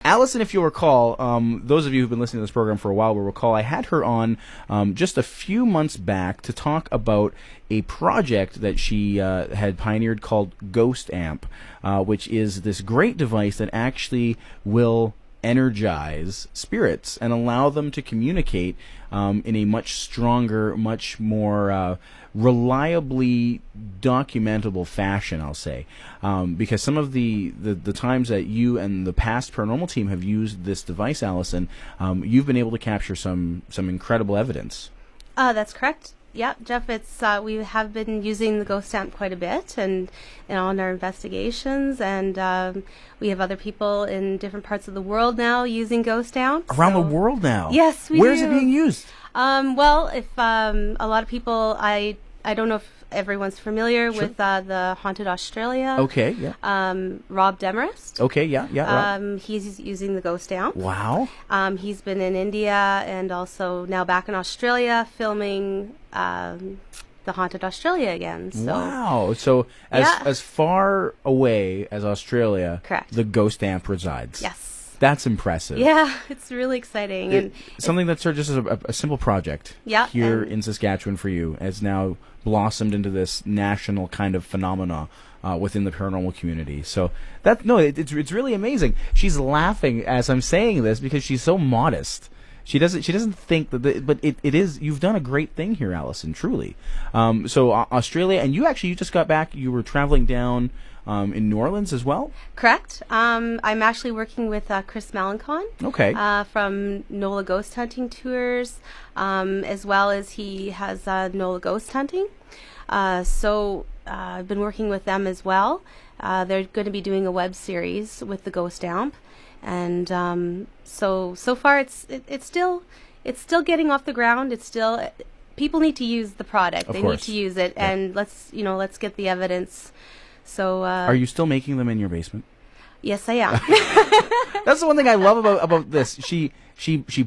Alyson, if you'll recall, those of you who've been listening to this program for a while will recall I had her on just a few months back to talk about a project that she had pioneered called Ghost Amp, which is this great device that actually will energize spirits and allow them to communicate in a much stronger, much more reliably documentable fashion, I'll say. Because some of the times that you and the P.A.S.T paranormal team have used this device, Alyson, you've been able to capture some incredible evidence. That's correct. Yeah, Jeff, it's we have been using the ghost amp quite a bit and on our investigations, and we have other people in different parts of the world now using ghost amps. Around the world now? Yes, we Where do. is it being used? Well, if a lot of people, I don't know if everyone's familiar with the Haunted Australia. Okay, yeah. Rob Demarest. Okay, yeah, Rob. He's using the ghost amp. Wow. He's been in India and also now back in Australia filming the Haunted Australia again. So. Wow. So as far away as Australia, correct, the ghost amp resides. Yes. That's impressive. Yeah, it's really exciting. And something that's sort of just a simple project here in Saskatchewan for you has now blossomed into this national kind of phenomena within the paranormal community. So it's really amazing. She's laughing as I'm saying this because she's so modest. She doesn't think that, but it is. You've done a great thing here, Alyson. Truly. So Australia, and you just got back. You were traveling down in New Orleans as well. Correct. I'm actually working with Chris Malencon. Okay. From NOLA Ghost Hunting Tours, as well as he has NOLA Ghost Hunting. So I've been working with them as well. They're going to be doing a web series with the Ghost Amp. And so far it's still getting off the ground. It's still, people need to use the product. They need to use it, and let's get the evidence. So are you still making them in your basement? Yes, I am. That's the one thing I love about this. She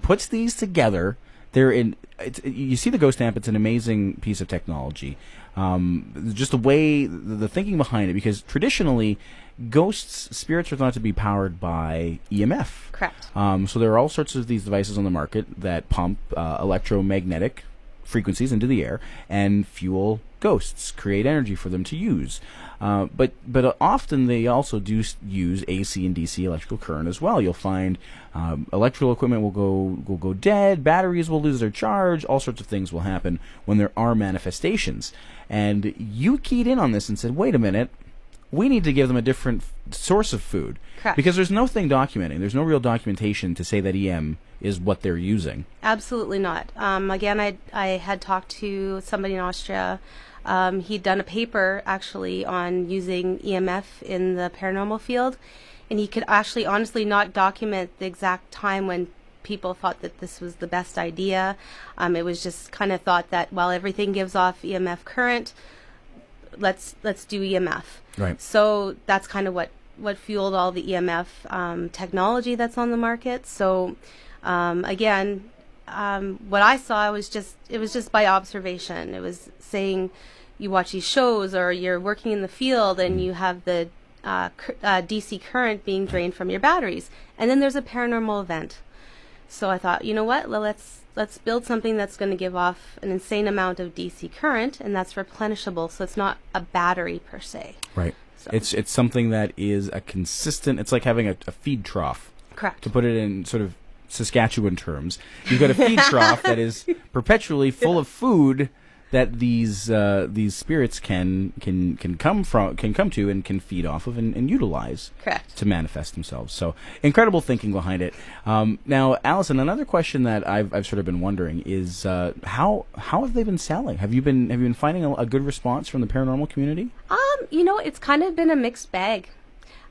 puts these together. They're in. You see the ghost amp. It's an amazing piece of technology. Just the way the thinking behind it, because traditionally, spirits are thought to be powered by EMF. Correct. So there are all sorts of these devices on the market that pump electromagnetic frequencies into the air and fuel ghosts, create energy for them to use. But often they also do use AC and DC electrical current as well. You'll find electrical equipment will go dead, batteries will lose their charge, all sorts of things will happen when there are manifestations. And you keyed in on this and said, wait a minute, we need to give them a different source of food. Correct. Because there's nothing documenting. There's no real documentation to say that EM is what they're using. Absolutely not. Again, I had talked to somebody in Austria. He'd done a paper actually on using EMF in the paranormal field, and he could actually honestly not document the exact time when people thought that this was the best idea. It was just kind of thought that while everything gives off EMF current, let's do EMF. Right. So that's kind of what fueled all the EMF technology that's on the market. So again, what I saw was just by observation. It was saying you watch these shows or you're working in the field and you have the DC current being drained from your batteries, and then there's a paranormal event. So I thought, you know what? Well, let's build something that's going to give off an insane amount of DC current, and that's replenishable. So it's not a battery per se. Right. So. It's something that is a consistent. It's like having a feed trough. Correct. To put it in sort of Saskatchewan terms, you've got a feed trough that is perpetually full of food that these spirits can come to and can feed off of and utilize. Correct. To manifest themselves. So incredible thinking behind it. Now, Alyson, another question that I've sort of been wondering is how have they been selling? Have you been finding a good response from the paranormal community? It's kind of been a mixed bag.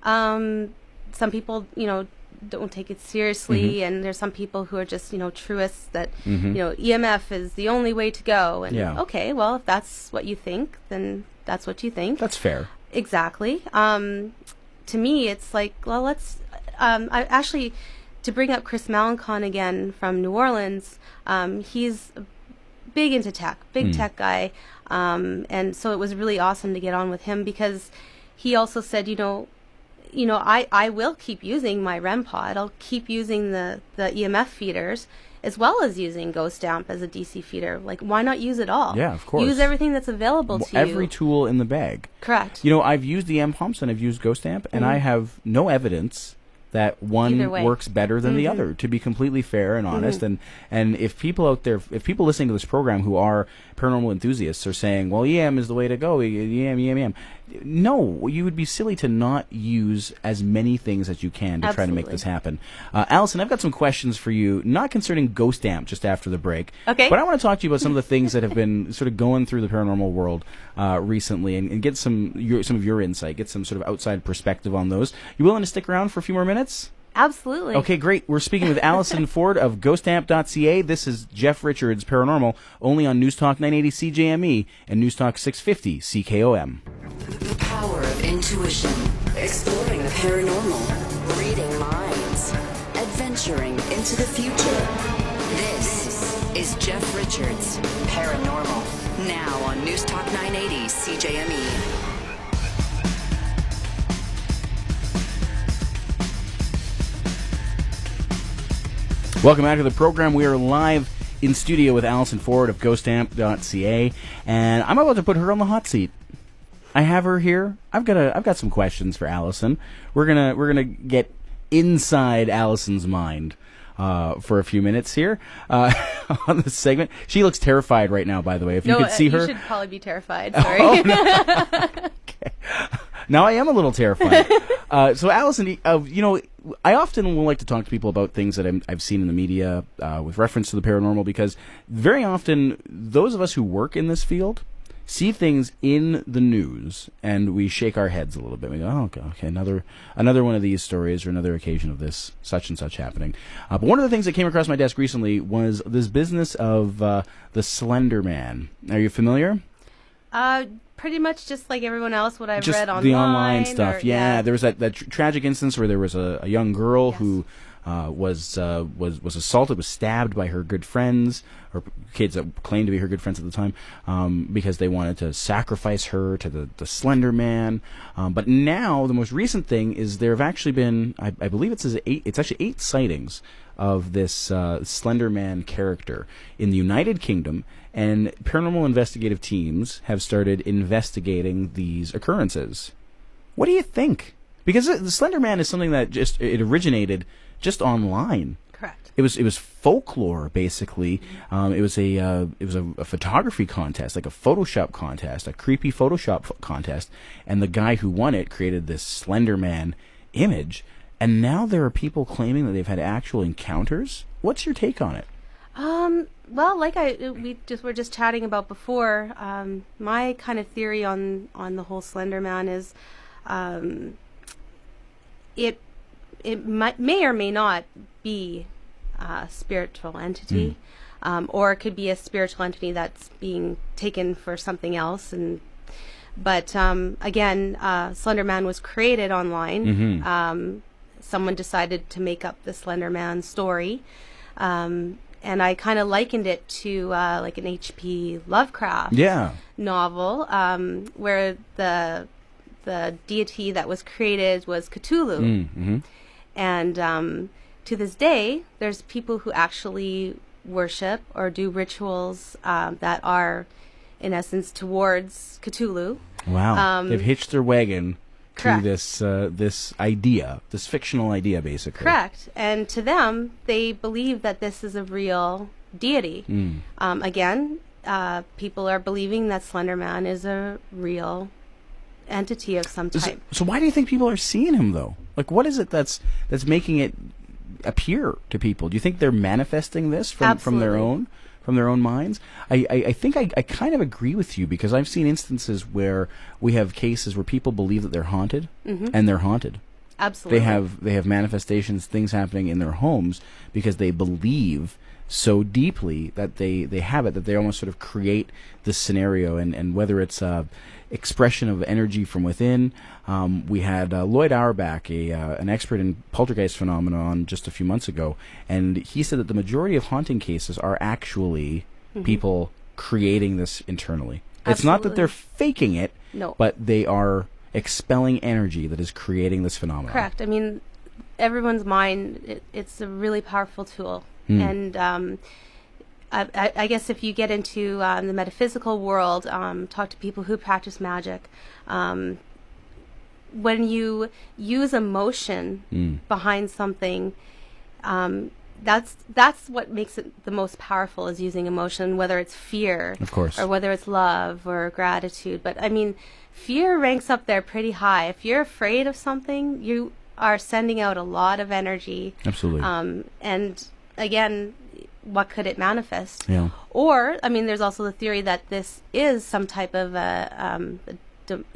Some people, don't take it seriously, and there's some people who are just truists that EMF is the only way to go, and okay, well, if that's what you think, then that's what you think. That's fair. Exactly. To me, it's like, well, let's I actually, to bring up Chris Malencon again from New Orleans, he's big into tech, tech guy, and so it was really awesome to get on with him, because he also said, I will keep using my REM pod. I'll keep using the EMF feeders, as well as using Ghost Amp as a DC feeder. Like, why not use it all? Yeah, of course. Use everything that's available to you. Every tool in the bag. Correct. I've used the M pumps and I've used Ghost Amp, and I have no evidence that one works better than the other, to be completely fair and honest. And if people out there, if people listening to this program who are paranormal enthusiasts are saying, well, EM is the way to go, EM. No, you would be silly to not use as many things as you can to try to make this happen. Alyson, I've got some questions for you, not concerning Ghost Amp, just after the break. Okay. But I want to talk to you about some of the things that have been sort of going through the paranormal world recently, and get some of your insight, get some sort of outside perspective on those. You willing to stick around for a few more minutes? Absolutely. Okay, great. We're speaking with Alyson Ford of ghostamp.ca. This is Jeff Richards Paranormal, only on NewsTalk 980 CJME and NewsTalk 650 CKOM. The power of intuition, exploring the paranormal, reading minds, adventuring into the future. This is Jeff Richards Paranormal, now on NewsTalk 980 CJME. Welcome back to the program. We are live in studio with Alyson Ford of ghostamp.ca, and I'm about to put her on the hot seat. I have her here. I've got some questions for Alyson. We're gonna get inside Alyson's mind for a few minutes here on this segment. She looks terrified right now, by the way. If you could see her, you should probably be terrified. Sorry. Oh, no. Okay. Now I am a little terrified. So Alyson, I often will like to talk to people about things that I've seen in the media with reference to the paranormal, because very often those of us who work in this field see things in the news and we shake our heads a little bit. We go, oh, okay, another one of these stories, or another occasion of this such and such happening. But one of the things that came across my desk recently was this business of the Slender Man. Are you familiar? Pretty much just like everyone else, what I've just read online. The online stuff, yeah. There was that tragic instance where there was a young girl who was assaulted, was stabbed by her good friends, or kids that claimed to be her good friends at the time, because they wanted to sacrifice her to the Slender Man. But now the most recent thing is there have actually been, I believe it's actually 8 sightings of this Slender Man character in the United Kingdom, and paranormal investigative teams have started investigating these occurrences. What do you think? Because the Slender Man is something that it originated just online. Correct. It was folklore, basically. It was a photography contest, like a Photoshop contest, a creepy Photoshop contest, and the guy who won it created this Slender Man image. And now there are people claiming that they've had actual encounters. What's your take on it? Well, like we were just chatting about before, my kind of theory on the whole Slender Man is, it may or may not be a spiritual entity, or it could be a spiritual entity that's being taken for something else. But again, Slender Man was created online. Someone decided to make up the Slender Man story. And I kind of likened it to like an H.P. Lovecraft novel, where the deity that was created was Cthulhu. And to this day, there's people who actually worship or do rituals that are, in essence, towards Cthulhu. Wow. They've hitched their wagon Correct. to this idea, this fictional idea, basically. Correct. And to them, they believe that this is a real deity. Again, people are believing that Slender Man is a real entity of some type. So why do you think people are seeing him, though? Like, what is it that's making it appear to people? Do you think they're manifesting this from their own minds? I think I kind of agree with you, because I've seen instances where we have cases where people believe that they're haunted, and they're haunted. Absolutely. They have manifestations, things happening in their homes, because they believe so deeply that they have it, that they almost sort of create this scenario, and whether it's expression of energy from within. We had Lloyd Auerbach, an expert in poltergeist phenomena, on just a few months ago, and he said that the majority of haunting cases are actually people creating this internally. It's not that they're faking it, No. but they are expelling energy that is creating this phenomenon. Correct. I mean, everyone's mind, it's a really powerful tool. And I guess if you get into the metaphysical world, talk to people who practice magic, when you use emotion behind something, that's what makes it the most powerful, is using emotion, whether it's fear, Of course. or whether it's love or gratitude. But I mean, fear ranks up there pretty high. If you're afraid of something, you are sending out a lot of energy. Absolutely. And again, what could it manifest? Yeah. Or, I mean, there's also the theory that this is some type of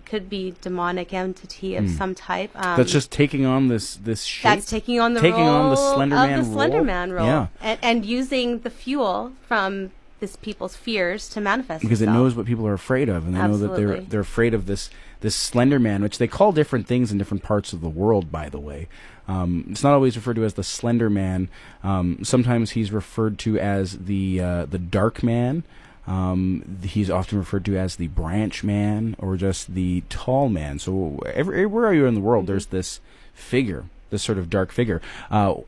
could be demonic entity of some type. That's just taking on this shape. That's taking on the taking role on the Slender Man of the Slender Man role. Yeah. And using the fuel from this people's fears to manifest Because itself. it knows what people are afraid of, and they know that Absolutely. they're afraid of this Slender Man, which they call different things in different parts of the world, by the way. It's not always referred to as the Slender Man. Sometimes he's referred to as the Dark Man. He's often referred to as the Branch Man, or just the Tall Man. So everywhere you are in the world, there's this figure, this sort of dark figure.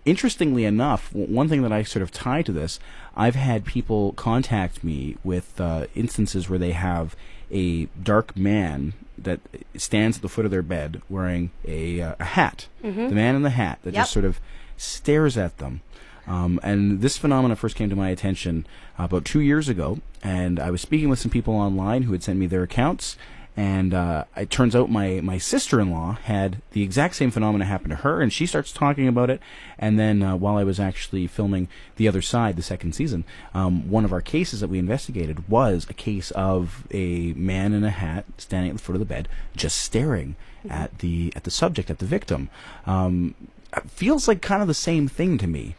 Interestingly enough, one thing that I sort of tie to this, I've had people contact me with instances where they have a dark man that stands at the foot of their bed wearing a hat. The man in the hat that just sort of stares at them. And this phenomena first came to my attention about 2 years ago, and I was speaking with some people online who had sent me their accounts, and it turns out my sister-in-law had the exact same phenomena happen to her, and she starts talking about it. And then while I was actually filming The Other Side, the second season, one of our cases that we investigated was a case of a man in a hat standing at the foot of the bed just staring at the subject, at the victim. It feels like kind of the same thing to me.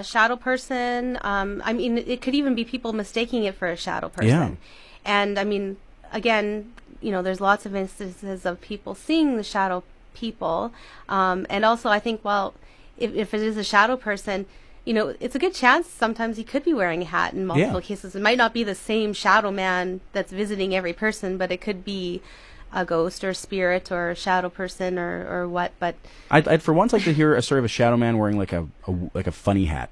Shadow person. I mean, it could even be people mistaking it for a shadow person. Yeah. And I mean, again, there's lots of instances of people seeing the shadow people. And also, I think, well, if it is a shadow person, it's a good chance sometimes he could be wearing a hat in multiple cases. It might not be the same shadow man that's visiting every person, but it could be a ghost or a spirit or a shadow person or what. But I'd for once like to hear a sort of a shadow man wearing like a funny hat,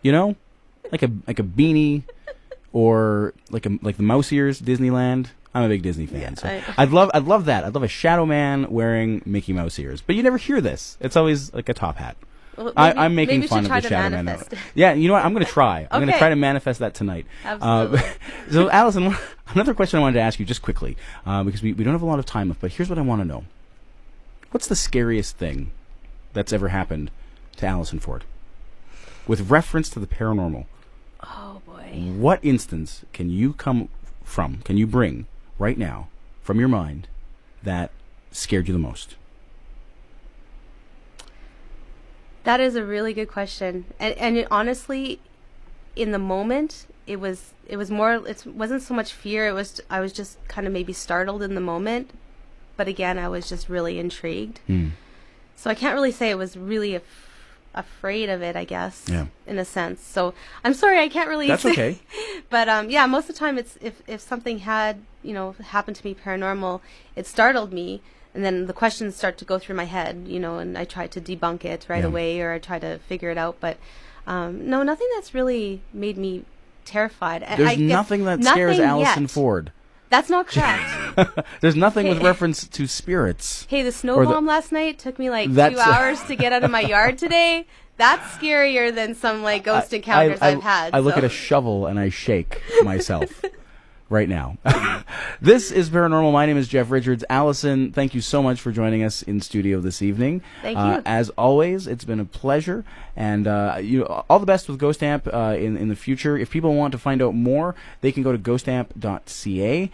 like a beanie, or like the mouse ears, Disneyland. I'm a big Disney fan, so I'd love that. I'd love a shadow man wearing Mickey Mouse ears. But you never hear this. It's always like a top hat. Well, I'm making fun of the shadow man. Yeah, you know what? I'm going to try. I'm going to try to manifest that tonight. Absolutely. So, Alyson, another question I wanted to ask you just quickly, because we don't have a lot of time left, but here's what I want to know. What's the scariest thing that's ever happened to Alyson Ford with reference to the paranormal? Oh, boy. What instance can you bring right now from your mind that scared you the most? That is a really good question, and it, honestly, in the moment, it wasn't so much fear. I was just kind of maybe startled in the moment, but again, I was just really intrigued. So I can't really say I was really afraid of it, I guess, in a sense. So I'm sorry, I can't really. That's say. Okay. But most of the time, it's if something had happened to me paranormal, it startled me. And then the questions start to go through my head, and I try to debunk it right away, or I try to figure it out. But no, nothing that's really made me terrified. There's nothing that scares Alyson Ford. That's not correct. There's nothing with reference to spirits. Hey, the snow bomb last night took me like 2 hours to get out of my yard today. That's scarier than some ghost encounters I've had. I look at a shovel and I shake myself. Right now. This is Paranormal. My name is Jeff Richards. Alyson, thank you so much for joining us in studio this evening. Thank you. As always, it's been a pleasure. And all the best with Ghost Amp in the future. If people want to find out more, they can go to ghostamp.ca.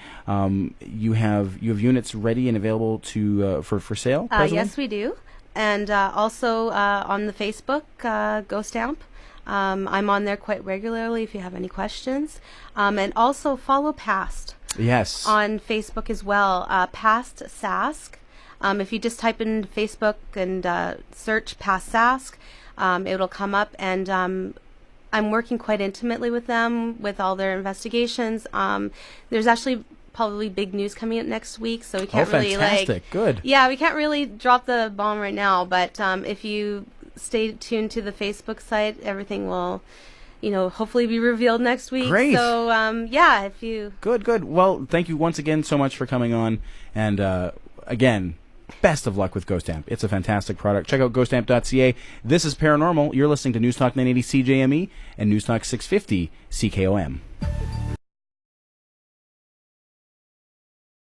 You have units ready and available for sale presently? Yes, we do. And also on the Facebook, Ghost Amp. I'm on there quite regularly if you have any questions. And also follow P.A.S.T. Yes. On Facebook as well. P.A.S.T. Sask. If you just type in Facebook and search P.A.S.T. Sask, it'll come up. And I'm working quite intimately with them with all their investigations. There's actually probably big news coming out next week, so we can't really fantastic. Good. Yeah, we can't really drop the bomb right now, but if you stay tuned to the Facebook site, everything will, hopefully be revealed next week. Great. So yeah, if you Good. Well, thank you once again so much for coming on, and again, best of luck with Ghost Amp. It's a fantastic product. Check out ghostamp.ca. This is Paranormal. You're listening to NewsTalk 980 CJME and NewsTalk 650 CKOM.